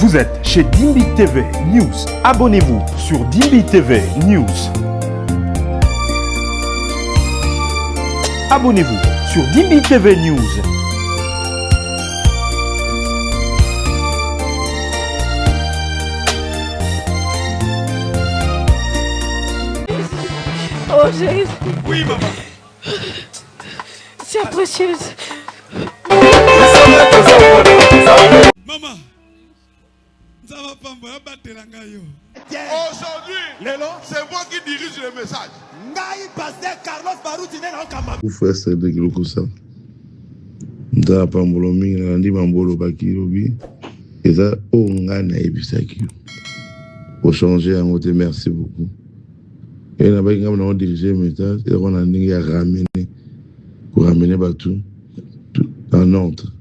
Vous êtes chez Dimbi TV News. Abonnez-vous sur Dimbi TV News. Abonnez-vous sur Dimbi TV News. Oh, Jésus. Oui, maman. C'est précieuse. Maman. Ça va pas me battre la gaille. Aujourd'hui, c'est moi qui dirige le message. Vous faites ça de quelque chose. Nda pambolo mingi na ndi mambolo bakilobi. Eza onga na ebisaki. Pour changer en côté, merci beaucoup. Et là-bas, quand on a dirigé le message, on a ramené pour ramener tout en ordre.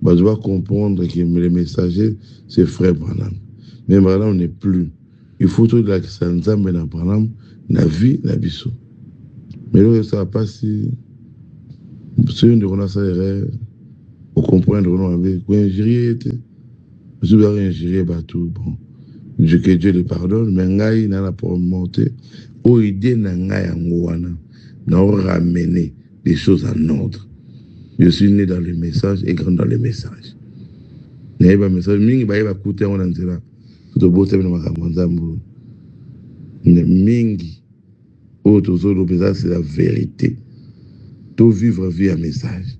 On doit comprendre que les messagers, c'est frère Branham. Mais Branham n'est plus. Il faut tout la sanza, mais dans Branham, la vie, la biso. Mais là, ça va pas si. Si on a ça, on comprend qu'on avait injurié. Je vais injurier tout. Bon. Que Dieu le pardonne, mais ngai n'a pas monté. Au idée n'a ngai angouana. N'a ramené des choses en ordre. Je suis né dans le message et grand dans le message. N'a pas message. Mingi ba yeba kuté on antela. Tout beau c'est na makambo. Mingi. Autre le message c'est la vérité. Tout vivre via message.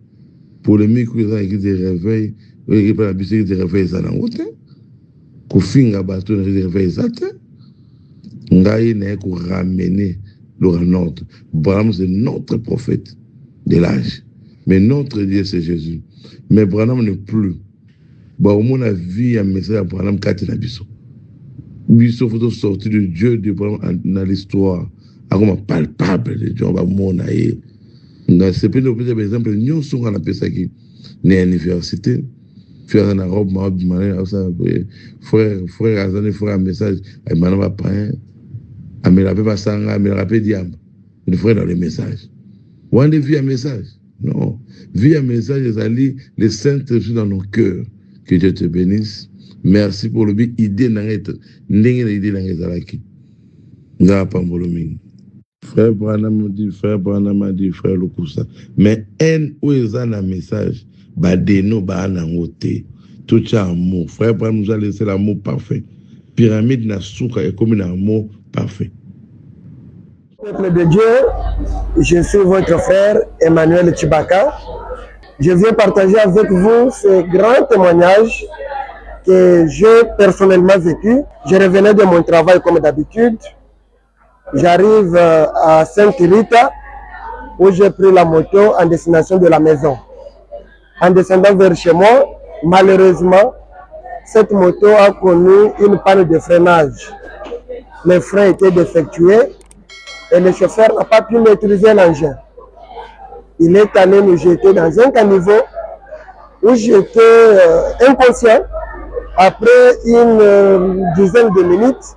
Pour le micro qui te réveille, qui pas la bise qui te réveille ça dans route. Kofinga bateau ne réveille ça. Ngai n'est qu'on ramener le ordre. Branham c'est notre prophète de l'âge. Mais notre Dieu, c'est Jésus. Mais Branham n'est plus. Bah, au moins, la vie, un message à Branham, quand il a biso. Biso, faut sortir de Dieu dans l'histoire. Comme palpable de Dieu, on va monaïr. C'est pas le plus exemple, nous sommes à la Pessaki. Né à l'université. Faire un robe, frère, Azane, frère, un message. Et maintenant, va pas. Mais la paix va s'en mais la paix diable. Il faut dans le message. Ou on vit un message. Non. Via message, les saintes sont dans nos cœurs. Que Dieu te bénisse. Merci pour le bien. Idée n'arrête. N'engage l'idée n'arrête à la qui. N'a pas molomi. Frère Branham dit, frère Lokusa. Mais un ou est un message. Badeno ba anangote. Tout ça amour. Frère Branham nous a laissé l'amour parfait. Pyramide n'a souka est comme un amour parfait. Peuple de Dieu, je suis votre frère Emmanuel Chibaka. Je viens partager avec vous ce grand témoignage que j'ai personnellement vécu. Je revenais de mon travail comme d'habitude. J'arrive à Sainte-Rita où j'ai pris la moto en destination de la maison. En descendant vers chez moi, malheureusement, cette moto a connu une panne de freinage. Les freins étaient défectueux. Et le chauffeur n'a pas pu maîtriser l'engin. Il est allé nous jeter dans un caniveau où j'étais inconscient. Après une dizaine de minutes,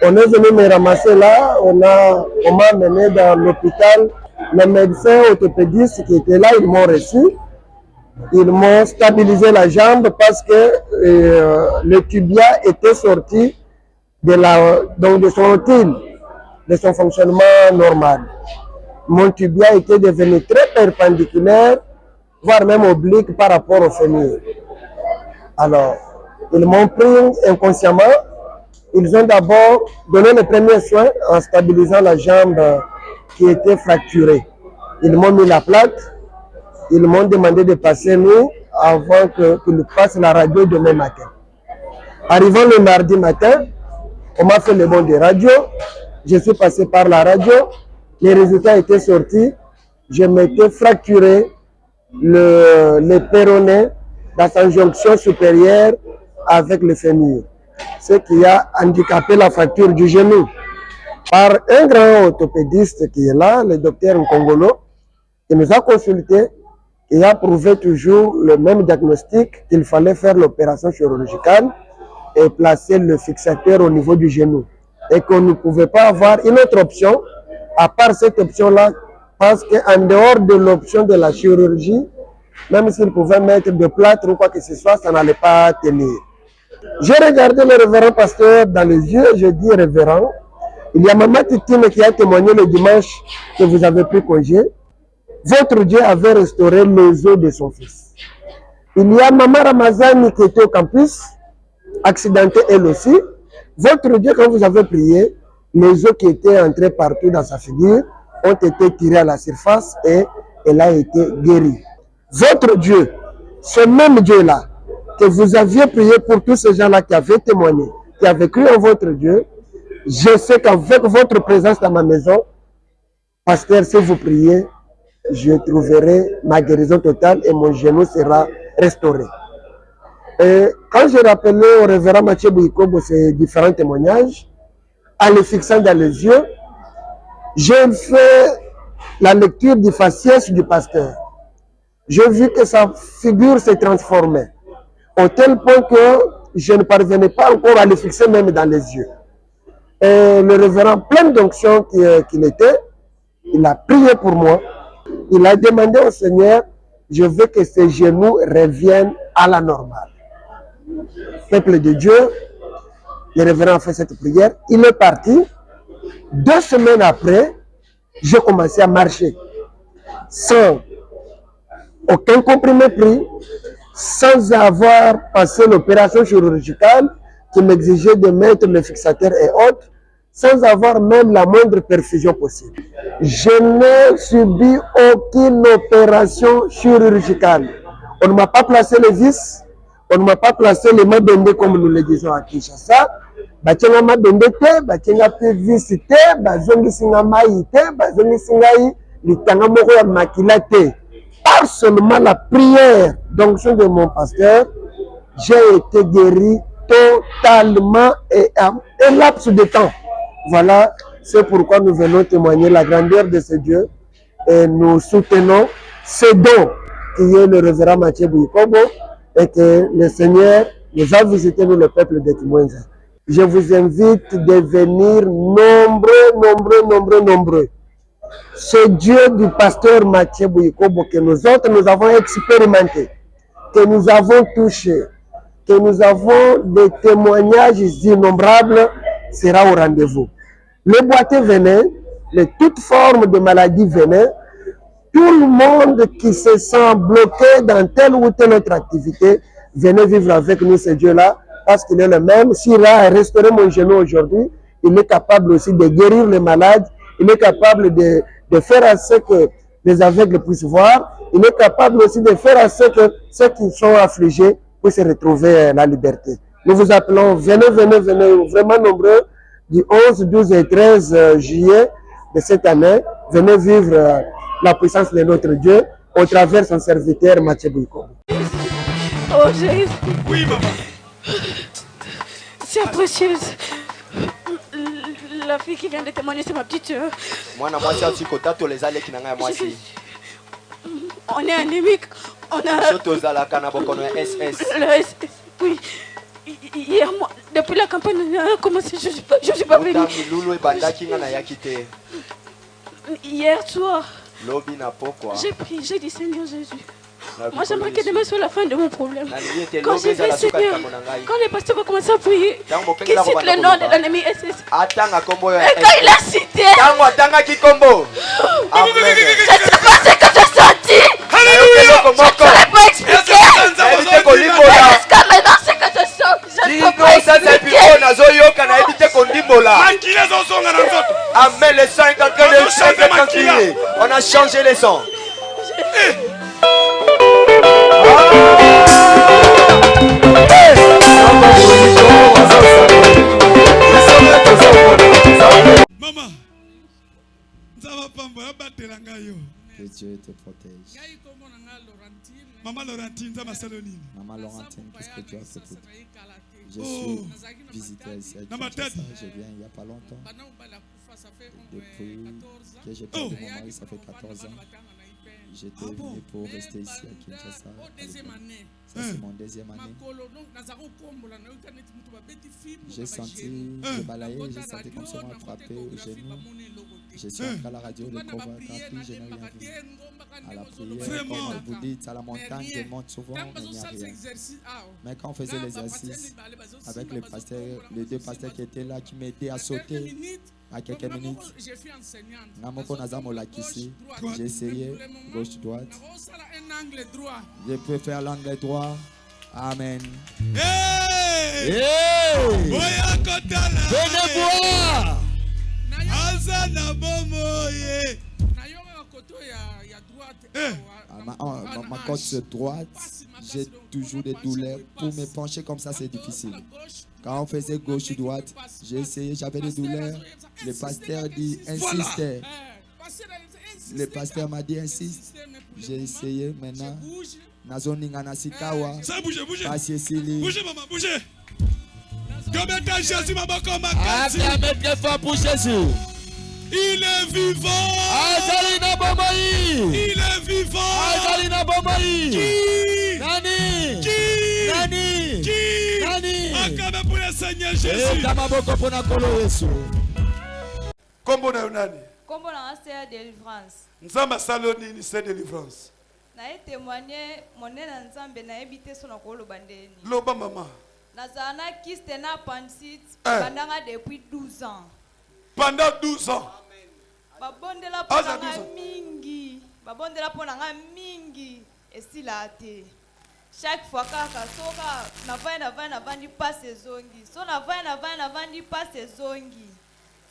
on est venu me ramasser là, on m'a amené dans l'hôpital. Les médecins orthopédistes qui étaient là, ils m'ont reçu. Ils m'ont stabilisé la jambe parce que le tibia était sorti de son rotule, de son fonctionnement normal. Mon tibia était devenu très perpendiculaire, voire même oblique par rapport au fémur. Alors, ils m'ont pris inconsciemment. Ils ont d'abord donné les premiers soins en stabilisant la jambe qui était fracturée. Ils m'ont mis la plaque. Ils m'ont demandé de passer nuit avant qu'ils fassent la radio demain matin. Arrivant le mardi matin, on m'a fait le bon de radio. Je suis passé par la radio. Les résultats étaient sortis. Je m'étais fracturé le péroné dans sa jonction supérieure avec le fémur. Ce qui a handicapé la fracture du genou. Par un grand orthopédiste qui est là, le docteur Nkongolo, qui nous a consultés et a prouvé toujours le même diagnostic qu'il fallait faire l'opération chirurgicale et placer le fixateur au niveau du genou. Et qu'on ne pouvait pas avoir une autre option, à part cette option-là, parce qu'en dehors de l'option de la chirurgie, même s'il pouvait mettre de plâtre ou quoi que ce soit, ça n'allait pas tenir. J'ai regardé le révérend pasteur dans les yeux, je dis révérend, il y a Maman Titine qui a témoigné le dimanche que vous avez pris congé. Votre Dieu avait restauré les os de son fils. Il y a Maman Ramazani qui était au campus, accidentée elle aussi. Votre Dieu, quand vous avez prié, les os qui étaient entrés partout dans sa figure ont été tirés à la surface et elle a été guérie. Votre Dieu, ce même Dieu-là, que vous aviez prié pour tous ces gens-là qui avaient témoigné, qui avaient cru en votre Dieu, je sais qu'avec votre présence dans ma maison, pasteur, si vous priez, je trouverai ma guérison totale et mon genou sera restauré. Et quand j'ai rappelé au révérend Mathieu Bouyikobo ces différents témoignages, en les fixant dans les yeux, j'ai fait la lecture du faciès du pasteur. J'ai vu que sa figure s'est transformée, au tel point que je ne parvenais pas encore à le fixer même dans les yeux. Et le révérend, plein d'onction qu'il était, il a prié pour moi. Il a demandé au Seigneur, je veux que ses genoux reviennent à la normale. Peuple de Dieu, le révérend a fait cette prière, il est parti. 2 semaines après, j'ai commencé à marcher sans aucun comprimé pris, sans avoir passé l'opération chirurgicale qui m'exigeait de mettre le fixateur et autres, sans avoir même la moindre perfusion possible. Je n'ai subi aucune opération chirurgicale. On ne m'a pas placé les vis, on ne m'a pas placé les mabende comme nous le disons à Kinshasa. Batenga mabende te, batenga pe vis te, bazongi singa mai te, bazongi singa litanga moko ya makila te. Par seulement la prière d'onction de mon pasteur, j'ai été guéri totalement et à un laps de temps. Voilà, c'est pourquoi nous venons témoigner la grandeur de ce Dieu et nous soutenons ce don qui est le révérend Mathieu Bouyikobo et que le Seigneur nous a visité, nous, le peuple de Kimwenza. Je vous invite de venir nombreux. Ce Dieu du pasteur Mathieu Bouyikobo que nous autres, nous avons expérimenté, que nous avons touché, que nous avons des témoignages innombrables, sera au rendez-vous. Les boiteux venaient, de toute forme de maladie venaient, tout le monde qui se sent bloqué dans telle ou telle autre activité, venez vivre avec nous ce Dieu-là, parce qu'il est le même. S'il a restauré mon genou aujourd'hui, il est capable aussi de guérir les malades, il est capable de faire à ce que les aveugles puissent voir, il est capable aussi de faire à ce que ceux qui sont affligés puissent retrouver la liberté. Nous vous appelons, venez, vraiment nombreux, du 11, 12 et 13 juillet de cette année, venez vivre la puissance de notre Dieu au travers de son serviteur Mathieu Bouyikobo. Oh Jésus. Oui, maman. C'est précieuse. La fille qui vient de témoigner, c'est ma petite soeur. Moi, les allées qui n'ont pas on est anémique. On a. Le SS. Le SS. Oui. Hier, moi, depuis la campagne, on a commencé, je suis pas venue. Hier soir, j'ai prié, j'ai dit Seigneur Jésus. Moi j'aimerais que demain soit la fin de mon problème. Quand j'ai fait Seigneur, quand les pasteurs vont commencer à prier, qu'ils citent le nom de l'ennemi SS. Et quand il a cité, je ne sais pas ce que j'ai senti. Je ne saurais pas expliquer. Jusqu'à maintenant, ce que je sens, je ne peux pas expliquer. Amen, le sang est en train de changer. On a changé les sons. Maman, ça va pas me battre la gaille. Que Dieu te protège. Maman Laurentine, ça m'a salonine. Maman Laurentine, qu'est-ce que tu as fait pour toi? Je suis visité ici à Kinshasa. Je viens il n'y a pas longtemps. Depuis que j'ai perdu mon mari, ça fait 14 ans. J'étais venu pour rester ici à Kinshasa. Ça, c'est mon deuxième année. J'ai senti, j'ai balayé, j'ai senti comme ça m'a frappé au genou. Je suis entré à la radio de Provocatrice, je n'ai rien vu. À la prière, comme vous dites, à la montagne, je monte souvent, mais il n'y a rien. Mais quand on faisait l'exercice avec les deux pasteurs qui étaient là, qui m'aidaient à sauter à quelques minutes, j'ai essayé gauche-droite. Je peux faire l'angle droit. Amen. Hey! Hey! Venez voir! Ma côte droite, j'ai toujours des douleurs. Pour me pencher comme ça, c'est difficile. Quand on faisait gauche-droite, j'ai essayé, j'avais des douleurs. Le pasteur dit insiste. Le pasteur m'a dit insiste. J'ai essayé maintenant. Nazoninga Nasikawa. Ça bouge, bouge. Bougez, maman, bougez. Combien de temps Jésus m'a bakon ma mettre fort pour Jésus. Il est vivant. Il est vivant. Qui Akame pour le Seigneur Jésus. Kombo na nani? Kombo na c'est délivrance. Nzamba saloni ni c'est délivrance. Na témoigner monena nzambe na ebité sona ko lobandeni. Loba mama. Nazana kiste na appendicite pendant depuis 12 ans. Pendant 12 ans. Babondela ponanga mingi. Babondela ponanga mingi esilate. Chaque fois kaka soka na vandi passe zongi. So na vandi passe zongi.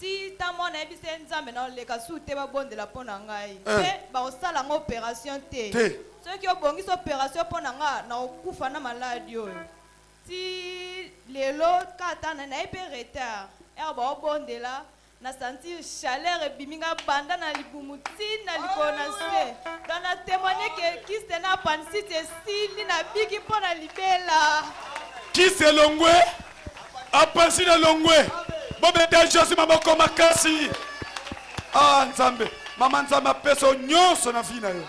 Si tamo na ebise nzambe na leka sute babondela ponanga ngai. Pe ba osala ngo opération te. Ceux qui obongisa opération ponanga na okufa na maladie oyo. Si lelo kata na epe retard. Ba obondela na sentir chaleur et biminga banda na libumuti na likonase. Dans la témoigner que qui se na appendicite si na biki pona libela. Qui c'est longwe? Appendicite longwe. Bobeta Jésus maboko makasi. Ah nzambe. Mama nzambe peso nyonso na vie na yo.